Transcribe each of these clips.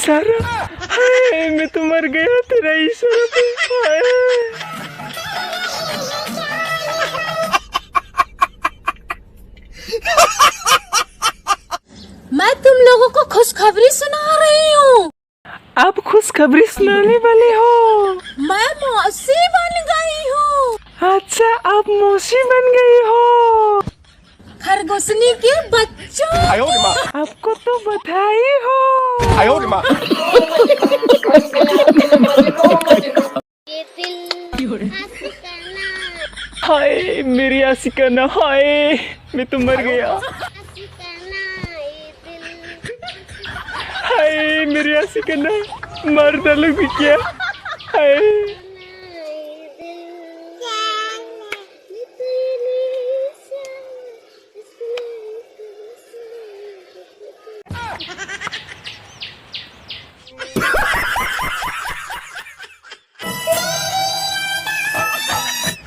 इशारा, हाय मैं तो मर गया तेरा इशारा पे। मैं तुम लोगों को खुशखबरी सुना रही हूँ। आप खुशखबरी सुनाने वाले हो? मैं मौसी बन गई हूँ। अच्छा, आप मौसी बन गई हो? खरगोशनी के बच्चों, आपको तो बधाई हो। हाय मेरी आशिकाना, हाय मैं तो मर गया। हाय मेरी आशिकाना, मार डालोगी क्या? हाय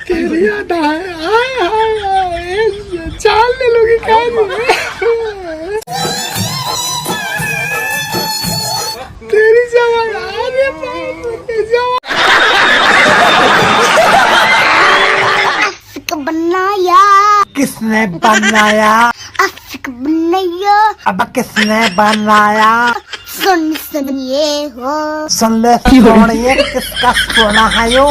तेरी याद आए, आए आए आए, चाल ले लोगी क्या? तेरी जगह आगे बनाया। किसने बनाया? आशिक बनाया। अब किसने बनाया? सुन ये हो। सुन ले, ये किसका सोना है यो?